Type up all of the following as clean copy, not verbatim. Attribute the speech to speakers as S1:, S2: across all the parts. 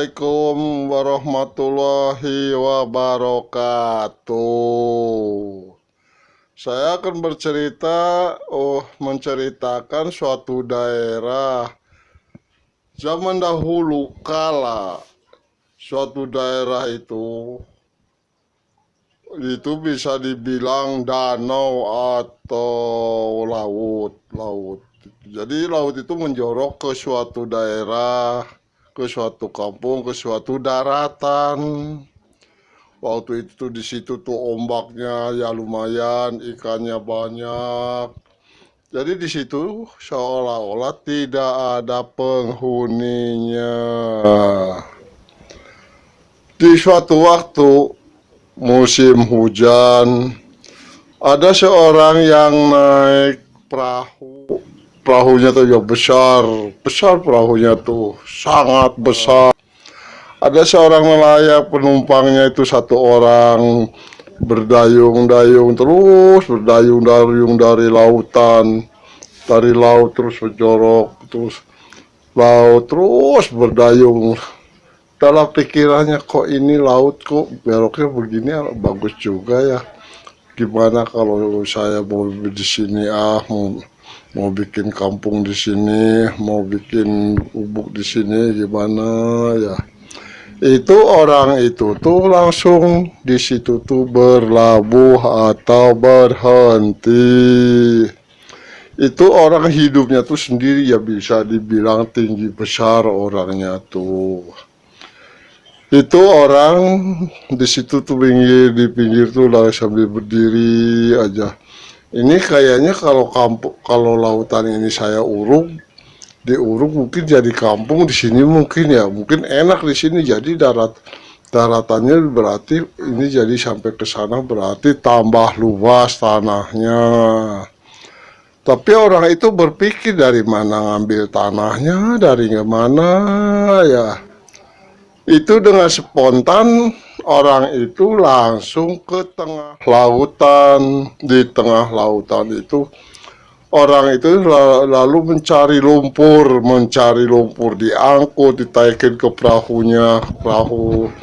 S1: Assalamualaikum warahmatullahi wabarakatuh. Saya akan menceritakan suatu daerah zaman dahulu kala. Suatu daerah itu bisa dibilang danau atau laut. Jadi laut itu menjorok ke suatu daerah, ke suatu kampung, ke suatu daratan. Waktu itu di situ tuh ombaknya ya lumayan, ikannya banyak. Jadi di situ seolah-olah tidak ada penghuninya. Di suatu waktu musim hujan, ada seorang yang naik perahu. Perahunya tuh ya besar perahunya tuh, sangat besar. Ada seorang nelayan penumpangnya itu satu orang, berdayung-dayung terus, berdayung-dayung dari lautan, dari laut terus berjorok, terus laut terus berdayung. Dalam pikirannya, kok ini laut kok beloknya begini, bagus juga ya. Gimana kalau saya mau di sini mau bikin kampung di sini, mau bikin gubuk di sini, gimana ya? Itu orang itu tuh langsung di situ tuh berlabuh atau berhenti. Itu orang hidupnya tuh sendiri ya, bisa dibilang tinggi besar orangnya tuh. Itu orang di situ tuh di pinggir tuh lah sambil berdiri aja. Ini kayaknya kalau lautan ini saya diuruk mungkin jadi kampung di sini, mungkin ya, mungkin enak di sini, jadi daratannya berarti ini jadi sampai ke sana berarti tambah luas tanahnya. Tapi orang itu berpikir dari mana ngambil tanahnya, dari mana ya. Itu dengan spontan orang itu langsung ke tengah lautan. Di tengah lautan itu orang itu lalu mencari lumpur, diangkut, ditaikin ke perahunya, perahu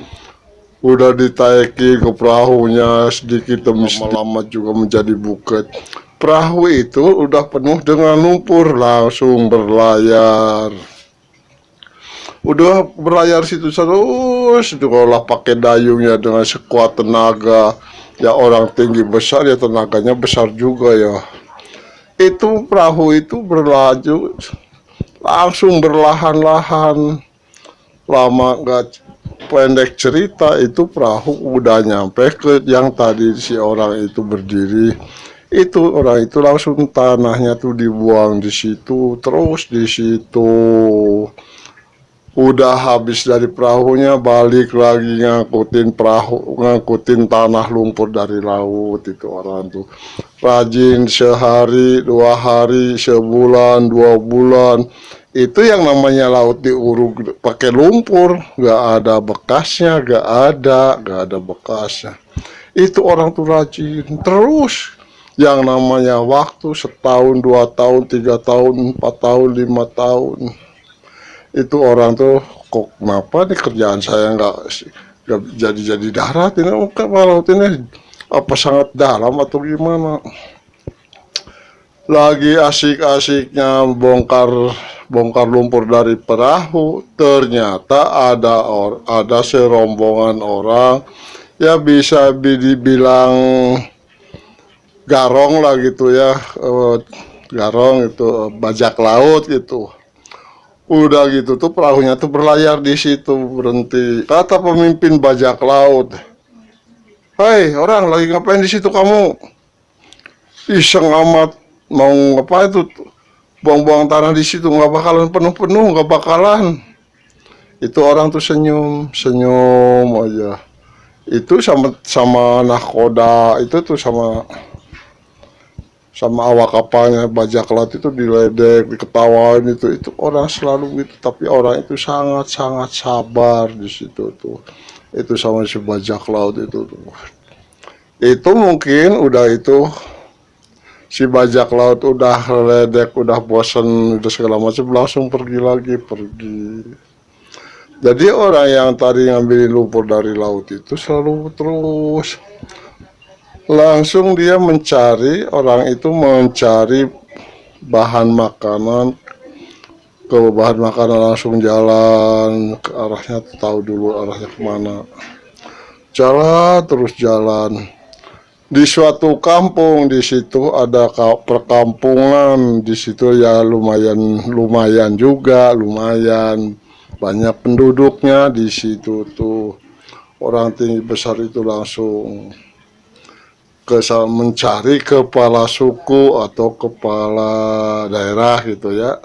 S1: udah ditaikin ke perahunya sedikit demi lama juga menjadi bukit. Perahu itu udah penuh dengan lumpur, langsung berlayar. Udah berlayar situ terus, kalau pakai dayungnya dengan sekuat tenaga. Ya orang tinggi besar ya tenaganya besar juga ya. Itu perahu itu berlaju langsung berlahan-lahan. Lama gak pendek cerita, itu perahu udah nyampe ke yang tadi si orang itu berdiri. Itu orang itu langsung tanahnya tuh dibuang di situ, terus di situ. Udah habis dari perahunya, balik lagi ngangkutin tanah lumpur dari laut. Itu orang tuh rajin, sehari, 2 hari, sebulan, 2 bulan. Itu yang namanya laut diuruk pakai lumpur, gak ada bekasnya, gak ada bekasnya. Itu orang tuh rajin terus. Yang namanya waktu setahun, 2 tahun, 3 tahun, 4 tahun, 5 tahun. Itu orang tuh, kok kenapa nih kerjaan saya nggak jadi darat ini, laut ini apa sangat dalam atau gimana. Lagi asik-asiknya bongkar lumpur dari perahu, ternyata ada serombongan orang ya, bisa dibilang garong lah gitu ya, garong itu bajak laut gitu. Udah gitu tuh perahunya tuh berlayar di situ, berhenti. Kata pemimpin bajak laut, "Hai orang, lagi ngapain di situ kamu? Iseng amat, mau ngapain tuh? Buang-buang tanah di situ, nggak bakalan penuh-penuh, nggak bakalan." Itu orang tuh senyum aja. Itu sama nahkoda itu tuh sama awak kapalnya bajak laut itu diledek, diketawain. Itu orang selalu gitu, tapi orang itu sangat sabar di situ tuh. Itu sama si bajak laut itu tuh. Itu mungkin udah itu si bajak laut udah ledek, udah bosan, udah segala macam, langsung pergi lagi. Jadi orang yang tadi ngambilin lumpur dari laut itu selalu terus langsung dia mencari, orang itu mencari bahan makanan, ke bahan makanan langsung jalan ke arahnya, tahu dulu arahnya kemana, jalan terus jalan. Di suatu kampung di situ ada perkampungan di situ ya, lumayan lumayan juga, lumayan banyak penduduknya di situ tuh. Orang tinggi besar itu langsung mencari kepala suku atau kepala daerah gitu ya.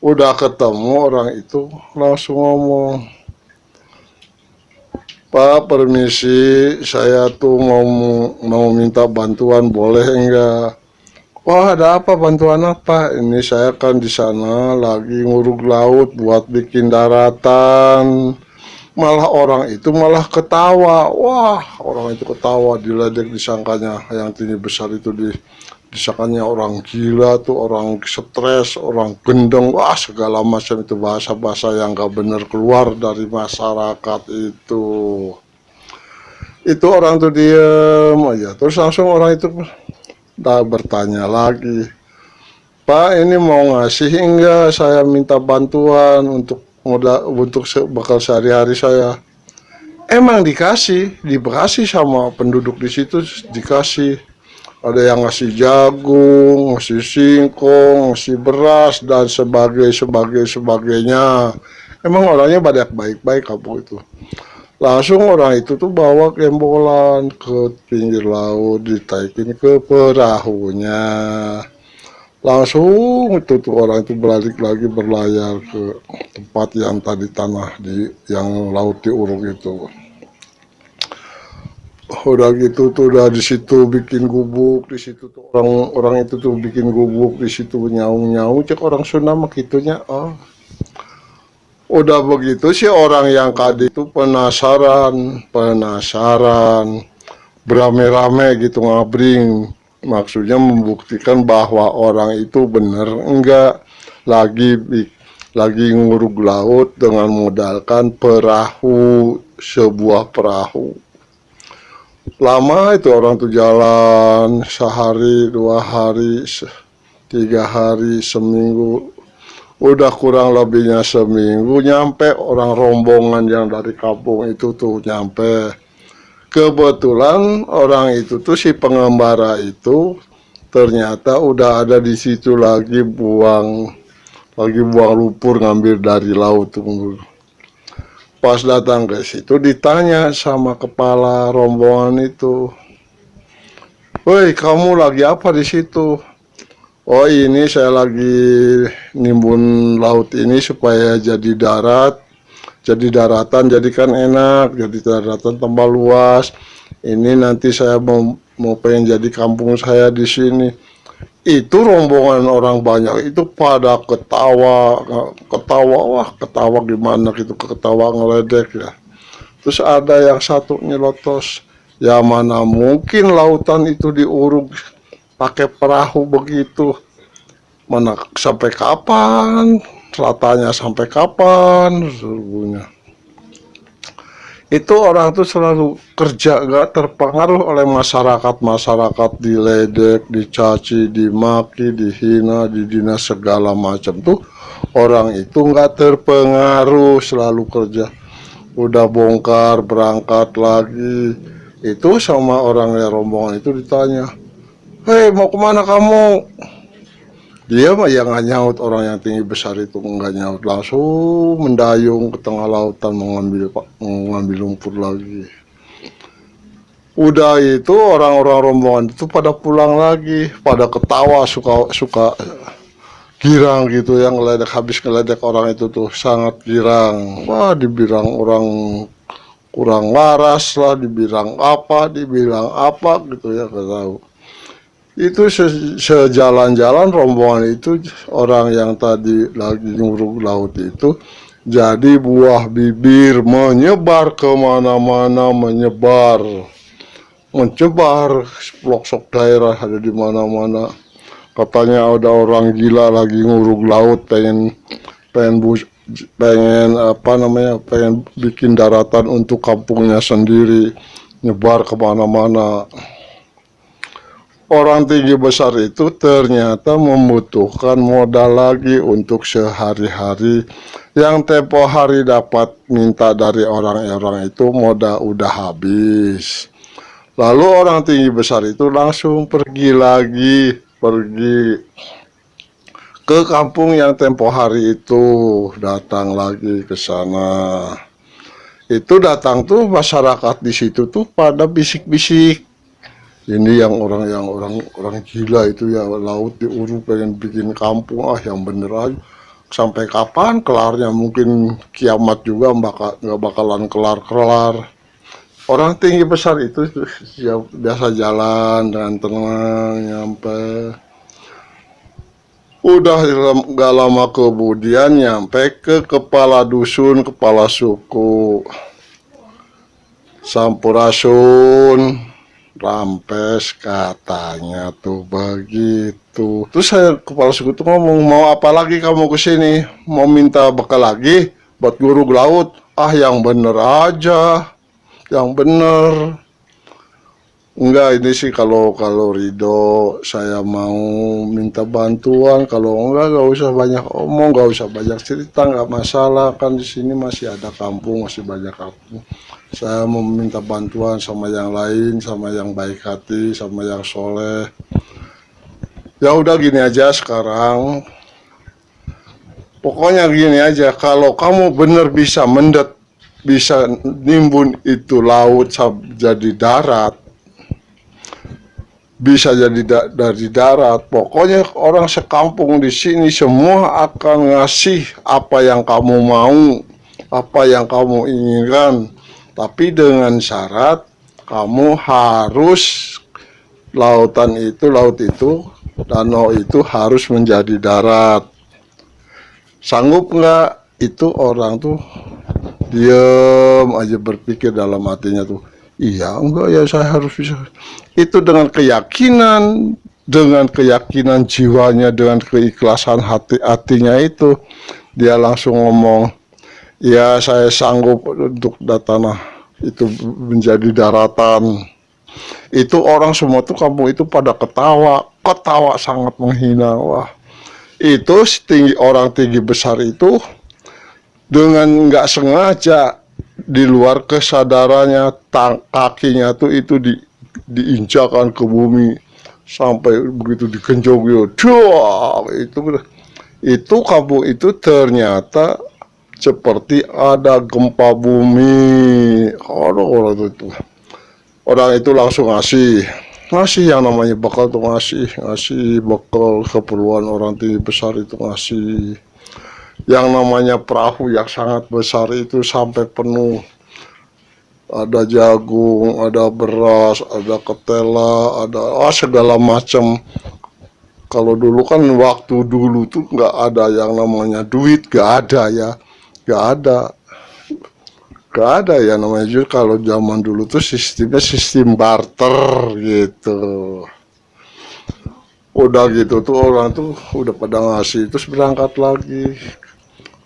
S1: Udah ketemu, orang itu langsung ngomong, "Pak, permisi, saya tuh mau minta bantuan, boleh enggak?" "Wah, ada apa? Bantuan apa?" "Ini saya kan di sana lagi nguruk laut buat bikin daratan." Malah orang itu malah ketawa. Wah, orang itu ketawa, diledek, disangkanya yang tinggi besar itu disangkanya orang gila tuh, orang stres, orang gendeng, wah segala macam itu bahasa-bahasa yang gak bener keluar dari masyarakat itu. Itu orang tuh diem aja, terus langsung orang itu bertanya lagi, "Pak, ini mau ngasih enggak? Saya minta bantuan untuk modal untuk bekal sehari-hari saya." Emang dikasih sama penduduk di situ, dikasih. Ada yang ngasih jagung, ngasih singkong, ngasih beras dan sebagainya. Emang orangnya banyak baik-baik kampung itu. Langsung orang itu tuh bawa gembolan ke pinggir laut, ditaikin ke perahunya. Langsung itu tuh orang itu balik lagi berlayar ke tempat yang tadi tanah yang laut diuruk itu. Udah gitu tuh, udah di situ bikin gubuk, di situ tuh orang itu tuh bikin gubuk di situ, nyaung cek orang Sunda mah gitunya. Oh, udah begitu sih orang yang kadi itu penasaran berame-rame gitu ngabring, maksudnya membuktikan bahwa orang itu bener enggak lagi nguruk laut dengan modalkan perahu, sebuah perahu. Lama itu orang tuh jalan sehari, 2 hari, 3 hari, seminggu. Udah kurang lebihnya seminggu nyampe orang rombongan yang dari kampung itu tuh nyampe. Kebetulan orang itu tuh si pengembara itu ternyata udah ada di situ lagi buang lumpur ngambil dari laut tuh. Pas datang ke situ ditanya sama kepala rombongan itu, "Woi, kamu lagi apa di situ?" "Oh, ini saya lagi nimbun laut ini supaya jadi daratan, jadi kan enak, jadi daratan tambah luas. Ini nanti saya mau pengen jadi kampung saya di sini." Itu rombongan orang banyak itu pada ketawa, wah ketawa gimana gitu, ketawa ngeledek ya. Terus ada yang satu nyelotos, "Ya mana mungkin lautan itu diuruk pakai perahu begitu, mana sampai kapan, ratanya sampai kapan." Sesungguhnya itu orang tuh selalu kerja, gak terpengaruh oleh masyarakat, diledek, dicaci, dimaki, dihina, didina segala macam tuh. Orang itu gak terpengaruh, selalu kerja. Udah bongkar, berangkat lagi. Itu sama orang yang rombongan itu ditanya, "Hei, mau kemana kamu?" Dia mah yang nggak nyaut, orang yang tinggi besar itu nggak nyaut, langsung mendayung ke tengah lautan mengambil lumpur lagi. Udah itu orang-orang rombongan itu pada pulang lagi, pada ketawa, suka girang gitu, yang habis ngeledek orang itu tuh sangat girang. Wah, dibilang orang kurang waras lah, dibilang apa gitu ya, nggak tahu. Itu sejalan-jalan rombongan itu, orang yang tadi lagi nguruk laut itu jadi buah bibir, menyebar kemana-mana, mencebar pelosok daerah, ada di mana-mana. Katanya ada orang gila lagi nguruk laut, pengen pengen bikin daratan untuk kampungnya sendiri, nyebar kemana-mana. Orang tinggi besar itu ternyata membutuhkan modal lagi untuk sehari-hari. Yang tempo hari dapat minta dari orang-orang itu modal udah habis. Lalu orang tinggi besar itu langsung pergi ke kampung yang tempo hari itu, datang lagi ke sana. Itu datang tuh masyarakat di situ tuh pada bisik-bisik. Ini yang orang gila itu ya, laut diuruk pengen bikin kampung, yang bener aja. Sampai kapan kelarnya? Mungkin kiamat juga nggak bakalan kelar-kelar. Orang tinggi besar itu ya, biasa jalan dengan tenang nyampe. Udah gak lama kemudian nyampe ke kepala dusun, kepala suku Sampurasun. Rampes katanya tuh begitu. Terus saya kepala suku tuh ngomong, mau apa lagi kamu kesini? Mau minta bekal lagi buat guru laut? Yang bener aja, yang bener. Enggak, ini sih kalau Ridho saya mau minta bantuan. Kalau enggak, gak usah banyak omong, gak usah banyak cerita, nggak masalah. Kan di sini masih ada kampung, masih banyak kampung. Saya mau minta bantuan sama yang lain, sama yang baik hati, sama yang soleh. Ya udah gini aja sekarang. Pokoknya gini aja, kalau kamu bener bisa bisa nimbun itu laut jadi darat, bisa jadi dari darat. Pokoknya orang sekampung di sini semua akan ngasih apa yang kamu mau, apa yang kamu inginkan. Tapi dengan syarat kamu harus laut itu, danau itu harus menjadi darat. Sanggup nggak? Itu orang tuh diem aja berpikir dalam hatinya tuh, iya enggak ya, saya harus bisa. Itu dengan keyakinan jiwanya, dengan keikhlasan hatinya itu, dia langsung ngomong, ya saya sanggup untuk tanah itu menjadi daratan. Itu orang semua tuh kampung itu pada ketawa sangat menghina. Wah, itu orang tinggi besar itu dengan nggak sengaja, di luar kesadarannya, kakinya tuh itu diinjakan ke bumi sampai begitu dikenjong gitu. Itu kampung itu ternyata seperti ada gempa bumi. Orang itu langsung ngasih yang namanya bekal tuh, ngasih bekal keperluan orang tinggi besar itu, ngasih yang namanya perahu yang sangat besar itu sampai penuh. Ada jagung, ada beras, ada ketela, ada segala macam. Kalau dulu kan, waktu dulu tuh nggak ada yang namanya duit, nggak ada ya. Gak ada ya namanya juga. Kalau zaman dulu tuh sistemnya sistem barter gitu. Udah gitu tuh orang tuh udah pada ngasih, terus berangkat lagi.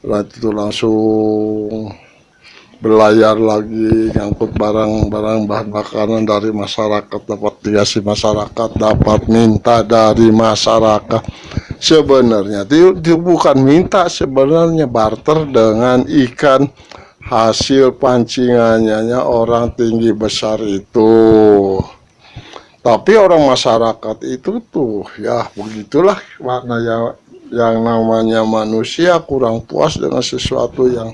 S1: Itu langsung berlayar lagi, ngangkut barang-barang bahan makanan dari masyarakat, dapat dikasih masyarakat, dapat minta dari masyarakat. Sebenarnya itu bukan minta, sebenarnya barter dengan ikan hasil pancingannya orang tinggi besar itu. Tapi orang masyarakat itu tuh ya begitulah, makna yang namanya manusia kurang puas dengan sesuatu yang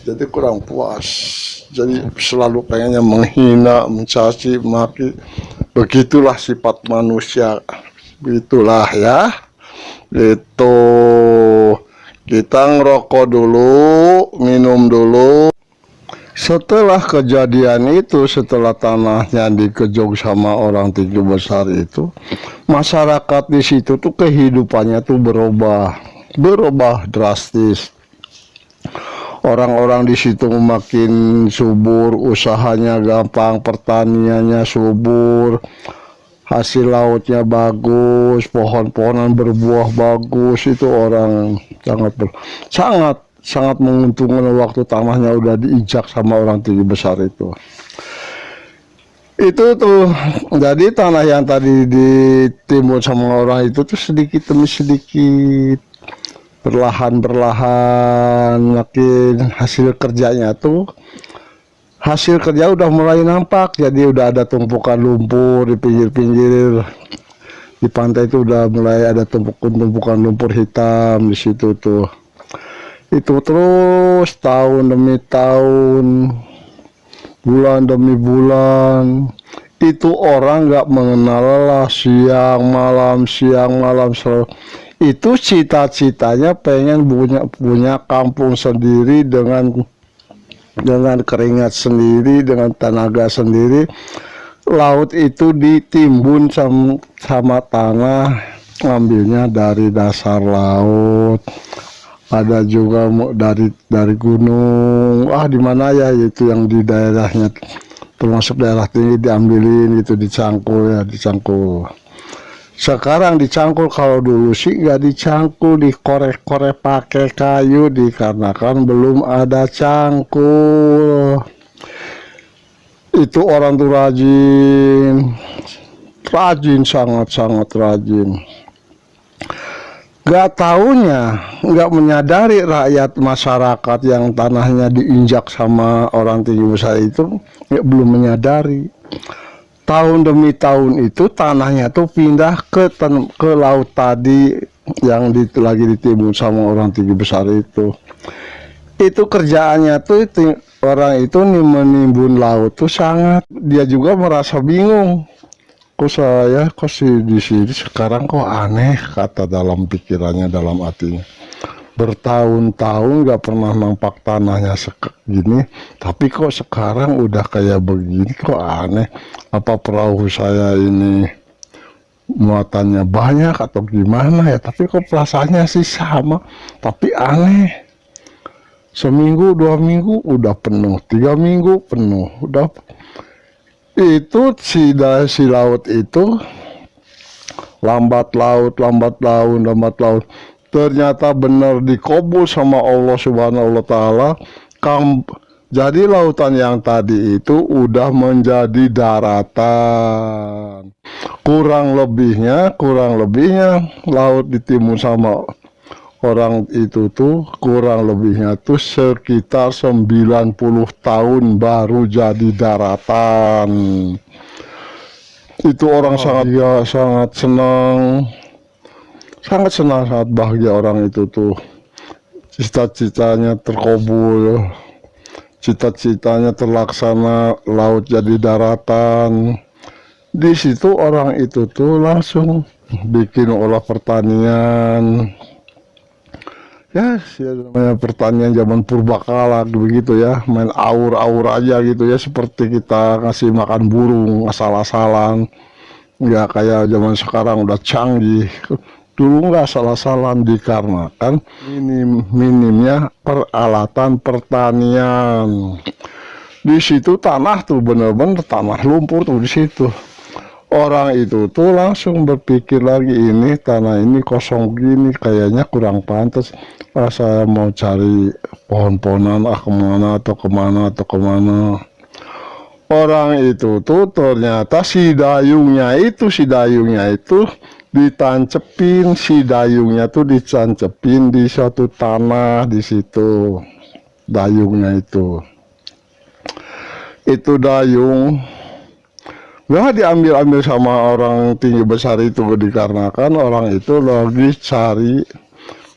S1: jadi kurang puas. Jadi selalu pengennya menghina, mencaci, maki. Begitulah sifat manusia. Begitulah ya. Itu kita ngerokok dulu, minum dulu. Setelah kejadian itu, setelah tanahnya dikejog sama orang tinggi besar itu, masyarakat di situ tuh kehidupannya tuh berubah drastis. Orang-orang di situ makin subur, usahanya gampang, pertaniannya subur, hasil lautnya bagus, pohon-pohonan berbuah bagus. Itu orang sangat menguntungkan waktu tanahnya udah diinjak sama orang tinggi besar itu. Itu tuh, jadi tanah yang tadi ditimbun sama orang itu tuh sedikit demi sedikit, perlahan-perlahan, makin hasil kerjanya tuh, hasil kerja udah mulai nampak. Jadi udah ada tumpukan lumpur di pinggir-pinggir, di pantai itu udah mulai ada tumpukan lumpur hitam di situ tuh. Itu terus tahun demi tahun, bulan demi bulan, itu orang nggak mengenal lelah, siang malam selalu. Itu cita-citanya pengen punya kampung sendiri dengan keringat sendiri, dengan tenaga sendiri. Laut itu ditimbun sama tanah, ngambilnya dari dasar laut. Ada juga dari gunung, di mana ya itu yang di daerahnya, termasuk daerah tinggi diambilin gitu, dicangkul. Sekarang dicangkul, kalau dulu sih nggak dicangkul, dikorek-korek pakai kayu, dikarenakan belum ada cangkul. Itu orang tuh rajin, sangat-sangat rajin. Gak taunya, gak menyadari rakyat masyarakat yang tanahnya diinjak sama orang tinggi besar itu, belum menyadari. Tahun demi tahun itu tanahnya tuh pindah ke laut tadi yang lagi ditimbun sama orang tinggi besar itu. Itu kerjaannya tuh orang itu menimbun laut tuh sangat, dia juga merasa bingung. Kok sih di sini sekarang kok aneh, kata dalam pikirannya, dalam hatinya. Bertahun-tahun gak pernah nampak tanahnya gini, tapi kok sekarang udah kayak begini, kok aneh. Apa perahu saya ini muatannya banyak atau gimana ya? Tapi kok perasaannya sih sama, tapi aneh. Seminggu, 2 minggu udah penuh, 3 minggu penuh, udah. Itu si laut itu lambat laut. Ternyata benar dikabul sama Allah Subhanahu wa Ta'ala. Jadi lautan yang tadi itu udah menjadi daratan. Kurang lebihnya laut ditimbun sama orang itu tuh kurang lebihnya tuh sekitar 90 tahun baru jadi daratan. Itu orang sangat senang, sangat bahagia orang itu tuh. Cita-citanya terkabul, cita-citanya terlaksana, laut jadi daratan. Di situ orang itu tuh langsung bikin olah pertanian. Ya, namanya pertanian zaman purbakala begitu ya, main aur-aur aja gitu ya, seperti kita ngasih makan burung asal-asalan. Nggak kayak zaman sekarang udah canggih. Dulu nggak asal-asalan, dikarenakan minimnya peralatan pertanian. Di situ tanah tuh bener-bener tanah lumpur tuh di situ. Orang itu tuh langsung berpikir lagi, ini tanah ini kosong gini, kayaknya kurang pantas. Saya mau cari pohon-pohonan, kemana. Orang itu tuh ternyata si dayungnya itu ditancepin, di suatu tanah di situ. Dayungnya itu dayung nggak diambil sama orang tinggi besar itu, dikarenakan orang itu lagi cari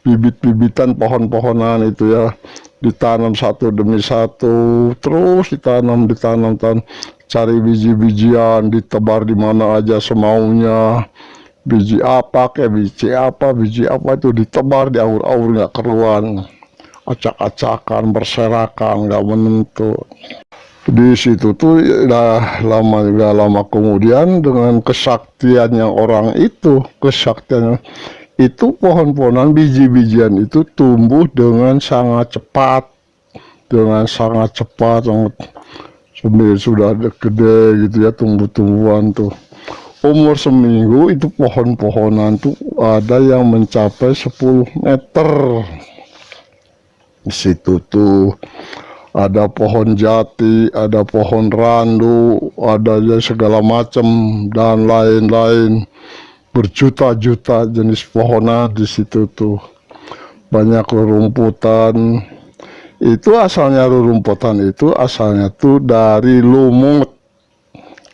S1: bibit-bibitan pohon-pohonan itu ya, ditanam satu demi satu, terus ditanam, cari biji-bijian, ditebar di mana aja semaunya. Biji apa itu ditebar di aur-aur, nggak keruan, acak-acakan, berserakan, nggak menentu. Di situ tuh gak lama kemudian, dengan kesaktiannya orang itu, pohon-pohonan, biji-bijian itu tumbuh dengan sangat cepat, sudah gede gitu ya, tumbuh-tumbuhan tuh. Umur seminggu itu pohon-pohonan tuh ada yang mencapai 10 meter. Di situ tuh ada pohon jati, ada pohon randu, ada segala macam dan lain-lain. Berjuta-juta jenis pohonan di situ tuh. Banyak rerumputan. Itu asalnya rerumputan itu asalnya tuh dari lumut.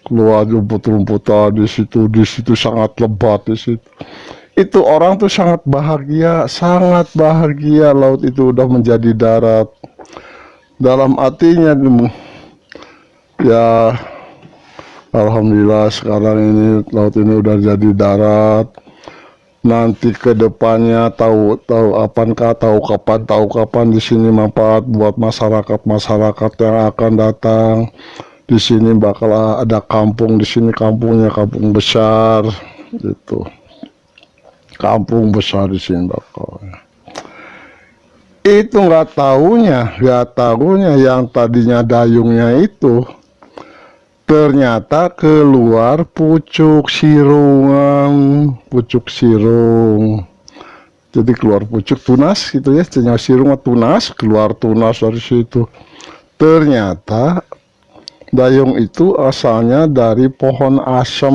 S1: Keluar rumput-rumputan di situ sangat lebat di situ. Itu orang tuh sangat bahagia laut itu udah menjadi darat. Dalam artinya ya alhamdulillah sekarang ini laut ini udah jadi darat. Nanti ke depannya tahu kapan di sini manfaat buat masyarakat yang akan datang. Di sini bakal ada kampung, di sini kampungnya kampung besar gitu. Kampung besar di sini bakal. Itu nggak tahunya yang tadinya dayungnya itu ternyata keluar pucuk sirungan, pucuk sirung. Jadi keluar pucuk tunas gitu ya, ternyata sirung tunas, keluar tunas dari situ. Ternyata dayung itu asalnya dari pohon asem.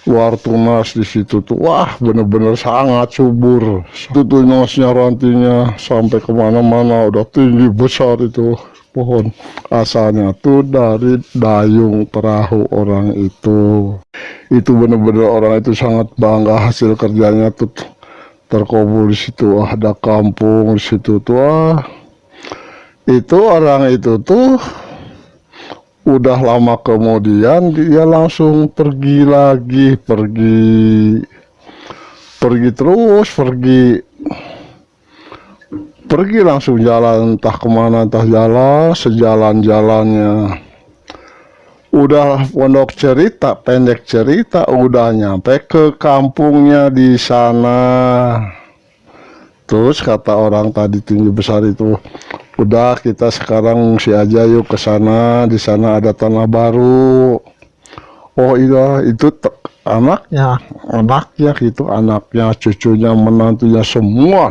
S1: Keluar tunas di situ tuh, wah bener-bener sangat subur. Itu tunasnya rantinya sampai kemana-mana, udah tinggi besar itu pohon. Asalnya tuh dari dayung perahu orang itu. Itu bener-bener orang itu sangat bangga hasil kerjanya tuh terkubur di situ. Ada kampung di situ tuh, wah. Itu orang itu tuh udah lama kemudian dia langsung pergi lagi, pergi langsung jalan entah kemana, entah jalan sejalan-jalannya. Udah pendek cerita udah nyampe ke kampungnya di sana. Terus kata orang tadi tinggi besar itu, udah kita sekarang ngungsi aja yuk ke sana, di sana ada tanah baru. Oh iya, itu anaknya gitu, anaknya, cucunya, menantunya semua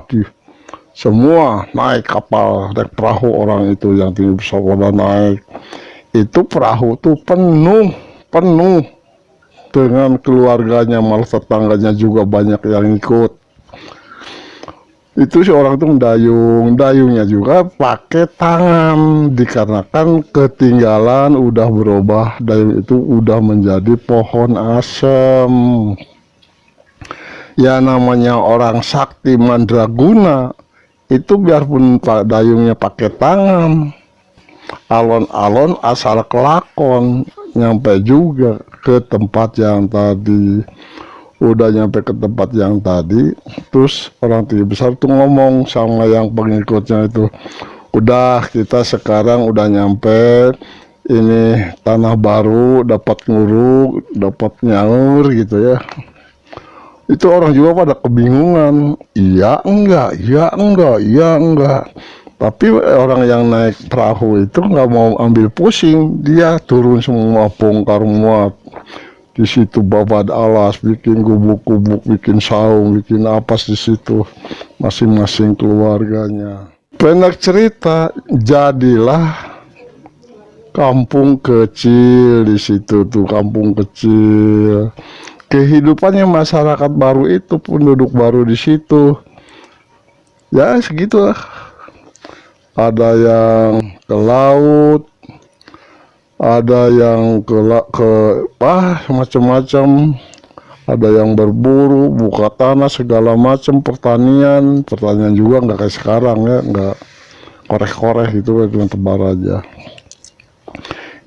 S1: naik kapal, naik perahu orang itu yang tinggi besar pada naik. Itu perahu tuh penuh dengan keluarganya, malah tetangganya juga banyak yang ikut. Itu si orang itu dayungnya juga pakai tangan, dikarenakan ketinggalan udah berubah, dayung itu udah menjadi pohon asem. Ya namanya orang sakti mandraguna itu biarpun dayungnya pakai tangan, alon-alon asal kelakon nyampe juga ke tempat yang tadi. Udah nyampe ke tempat yang tadi, terus orang tinggi besar tuh ngomong sama yang pengikutnya itu, udah kita sekarang udah nyampe ini tanah baru, dapat nguruk, dapat nyaur gitu ya. Itu orang juga pada kebingungan, iya enggak. Tapi orang yang naik perahu itu nggak mau ambil pusing, dia turun semua, bongkar muat. Di situ babat alas, bikin gubuk-gubuk, bikin saung, bikin apas di situ, masing-masing keluarganya. Pendek cerita, jadilah kampung kecil di situ tuh, kampung kecil. Kehidupannya masyarakat baru itu, penduduk baru di situ, ya segitulah. Ada yang ke laut, ada yang ke macam-macam, ada yang berburu, buka tanah segala macam, pertanian juga nggak kayak sekarang ya, nggak korek-korek gitu, cuma tebar aja.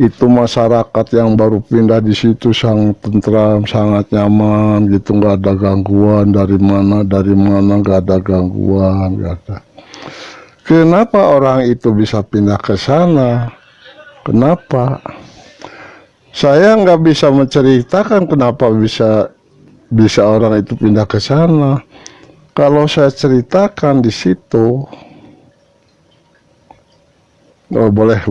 S1: Itu masyarakat yang baru pindah di situ sangat tentram, sangat nyaman gitu, nggak ada gangguan dari mana nggak ada gangguan, nggak ada. Kenapa orang itu bisa pindah ke sana? Kenapa? Saya nggak bisa menceritakan kenapa bisa orang itu pindah ke sana. Kalau saya ceritakan di situ, oh boleh.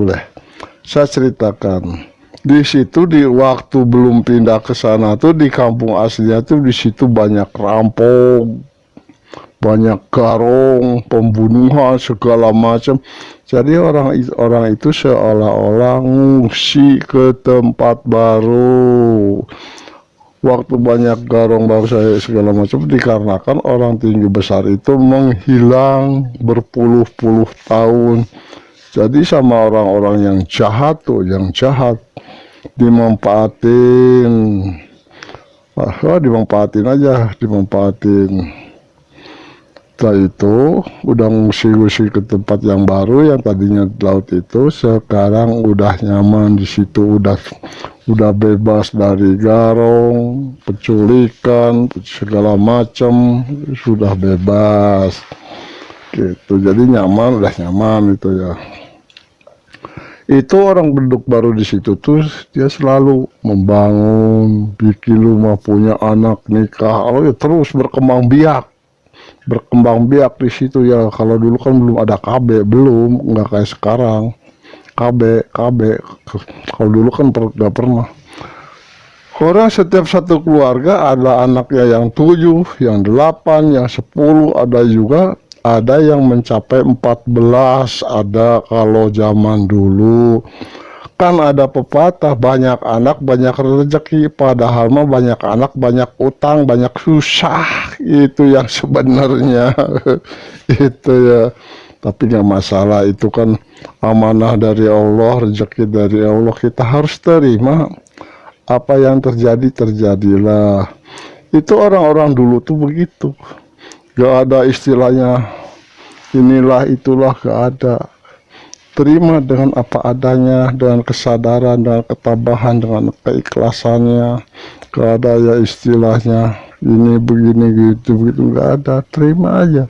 S1: Saya ceritakan di situ, di waktu belum pindah ke sana tuh, di kampung aslinya tuh di situ banyak banyak garong, pembunuhan segala macam. Jadi orang itu seolah-olah ngungsi ke tempat baru. Waktu banyak garong baru saya segala macam dikarenakan orang tinggi besar itu menghilang berpuluh-puluh tahun. Jadi sama orang-orang yang jahat dimanfaatin. Dimanfaatin aja, Setelah itu udah ngusir ke tempat yang baru, yang tadinya di laut itu sekarang udah nyaman di situ, udah bebas dari garong, penculikan, segala macam, sudah bebas gitu. Jadi udah nyaman itu ya. Itu orang penduduk baru di situ tuh dia selalu membangun, bikin rumah, punya anak, nikah, terus berkembang biak di situ ya. Kalau dulu kan belum ada KB, nggak kayak sekarang. KB kalau dulu kan nggak pernah. Orang setiap satu keluarga ada anaknya yang 7, yang 8, yang 10, ada yang mencapai 14, ada kalau zaman dulu. Kan ada pepatah, banyak anak banyak rezeki, padahal mah banyak anak banyak utang, banyak susah. Itu yang sebenarnya. Itu ya. Tapi nggak masalah, itu kan amanah dari Allah, rezeki dari Allah, kita harus terima. Apa yang terjadilah. Itu orang-orang dulu tuh begitu, gak ada istilahnya inilah itulah, gak ada. Terima dengan apa adanya, dengan kesadaran, dengan ketabahan, dengan keikhlasannya. Gak ada ya istilahnya ini begini gitu begitu, gak ada. Terima aja.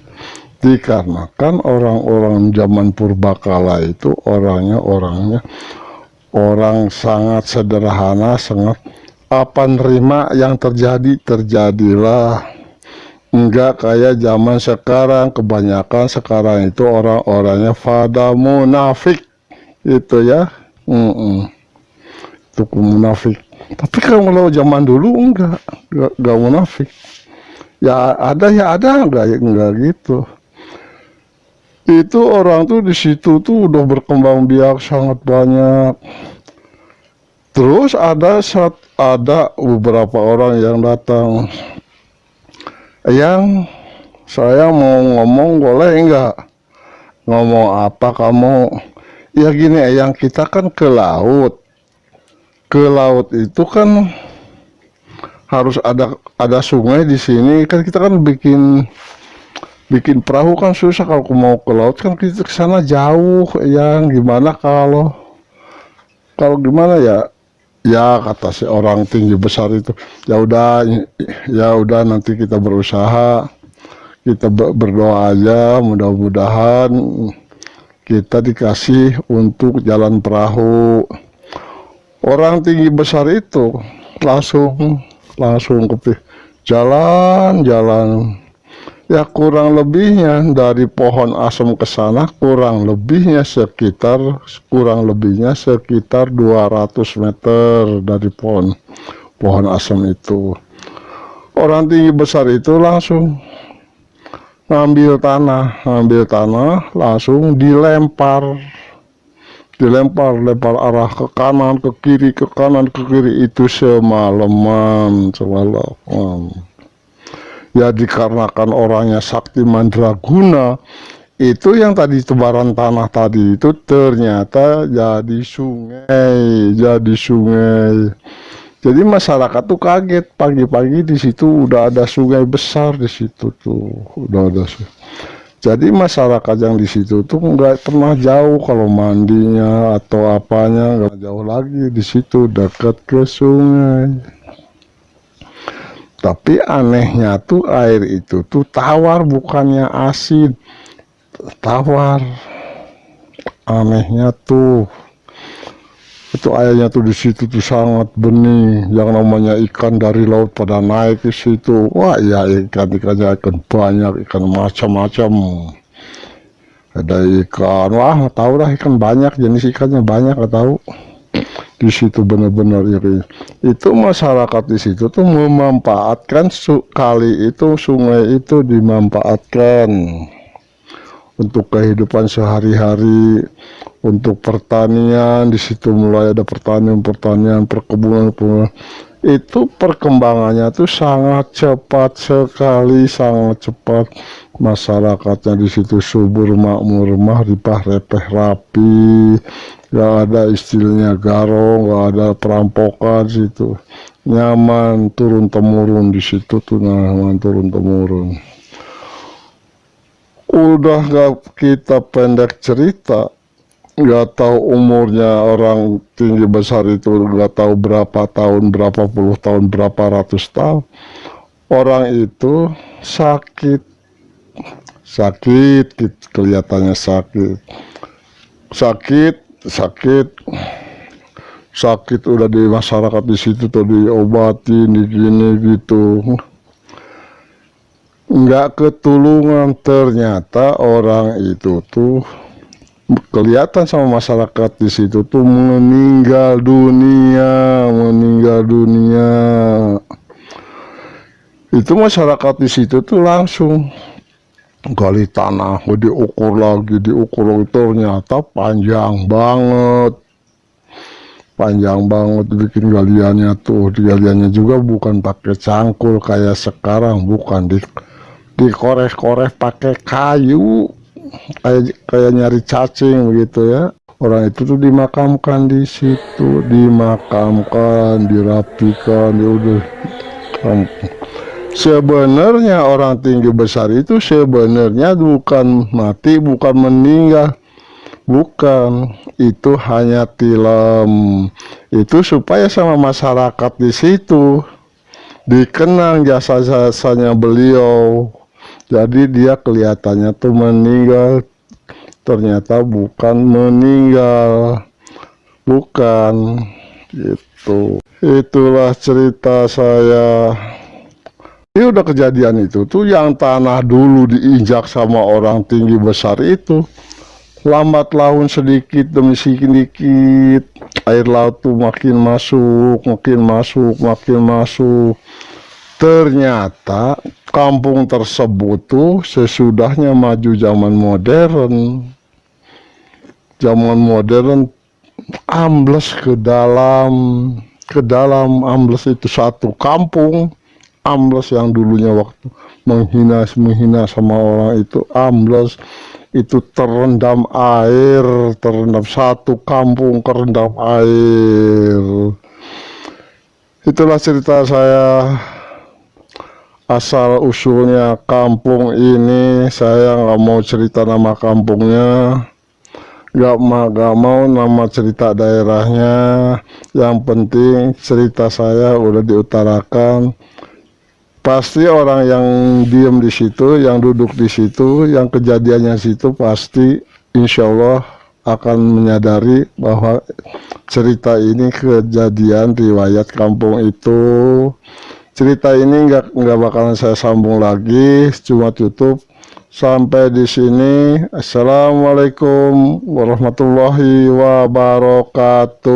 S1: Dikarenakan orang-orang zaman purbakala itu orangnya orang sangat sederhana, sangat apa nerima yang terjadilah. Enggak kayak zaman sekarang, kebanyakan sekarang itu orang-orangnya pada munafik itu ya. Itu munafik. Tapi kalau zaman dulu enggak munafik. Ya ada enggak gitu. Itu orang tuh di situ tuh udah berkembang biak sangat banyak. Terus ada beberapa orang yang datang, yang saya mau ngomong boleh enggak? Ngomong apa kamu? Ya gini, yang kita kan ke laut itu kan harus ada sungai di sini. Kan kita kan bikin perahu kan susah. Kalau mau ke laut kan kita ke sana jauh. Yang gimana kalau gimana ya? Ya kata si orang tinggi besar itu, ya udah nanti kita berusaha, kita berdoa aja, mudah-mudahan kita dikasih untuk jalan perahu. Orang tinggi besar itu langsung ke jalan. Ya kurang lebihnya dari pohon asem ke sana kurang lebihnya sekitar 200 meter dari pohon asem itu. Orang tinggi besar itu langsung ngambil tanah langsung dilempar arah ke kanan ke kiri itu semalaman. Ya dikarenakan orangnya sakti mandraguna, itu yang tadi tebaran tanah tadi itu ternyata jadi sungai. Jadi masyarakat tuh kaget, pagi-pagi di situ udah ada sungai besar di situ tuh, udah ada. Jadi masyarakat yang di situ tuh nggak pernah jauh kalau mandinya atau apanya, nggak jauh lagi, di situ dekat ke sungai. Tapi anehnya tuh air itu tuh tawar, bukannya asin, tawar. Anehnya tuh itu airnya tuh di situ tuh sangat bening. Yang namanya ikan dari laut pada naik ke situ. Wah ya, ikan-ikannya banyak, ikan macam-macam. Ada ikan, wah nggak tahu dah, ikan banyak, jenis ikannya banyak, nggak tahu. di situ benar-benar iri. Itu masyarakat di situ tuh memanfaatkan kali itu, sungai itu dimanfaatkan untuk kehidupan sehari-hari, untuk pertanian. Di situ mulai ada pertanian, perkebunan. Itu perkembangannya tuh sangat cepat sekali, sangat cepat. Masyarakatnya di situ subur, makmur, rumah repeh rapi, gak ada istilahnya garong, gak ada perampokan situ. Nyaman turun temurun di situ tuh, nyaman turun temurun. Udah gak kita pendek cerita, gak tahu umurnya orang tinggi besar itu, gak tahu berapa tahun, berapa puluh tahun, berapa ratus tahun. Orang itu sakit, kelihatannya sakit udah di masyarakat di situ tuh diobatin, gini gitu, nggak ketulungan. Ternyata orang itu tuh kelihatan sama masyarakat di situ tuh meninggal dunia. Itu masyarakat di situ tuh langsung gali tanah, diukur lagi, ternyata panjang banget bikin galiannya tuh. Galiannya juga bukan pakai cangkul kayak sekarang, bukan dikorek-korek pakai kayu, kayak nyari cacing begitu ya. Orang itu tuh dimakamkan di situ, dirapikan, udah. Sebenarnya orang tinggi besar itu sebenarnya bukan mati, bukan meninggal, bukan. Itu hanya tilam. Itu supaya sama masyarakat di situ dikenang jasa-jasanya beliau. Jadi dia kelihatannya tuh meninggal, ternyata bukan meninggal, bukan gitu. Itulah cerita saya. Ini udah kejadian itu tuh, yang tanah dulu diinjak sama orang tinggi besar itu, lambat laun sedikit demi sedikit air laut tuh makin masuk. Ternyata kampung tersebut tuh sesudahnya maju zaman modern ambles ke dalam, ambles itu satu kampung, ambles yang dulunya waktu menghina sama orang itu, ambles itu terendam satu kampung, kerendam air. Itulah cerita saya. Asal usulnya kampung ini, saya nggak mau cerita nama kampungnya, nggak mau nama cerita daerahnya. Yang penting cerita saya udah diutarakan. Pasti orang yang diem di situ, yang duduk di situ, yang kejadiannya situ, pasti insya Allah akan menyadari bahwa cerita ini kejadian riwayat kampung itu. Cerita ini nggak bakalan saya sambung lagi, cuma tutup sampai di sini. Assalamualaikum warahmatullahi wabarakatuh.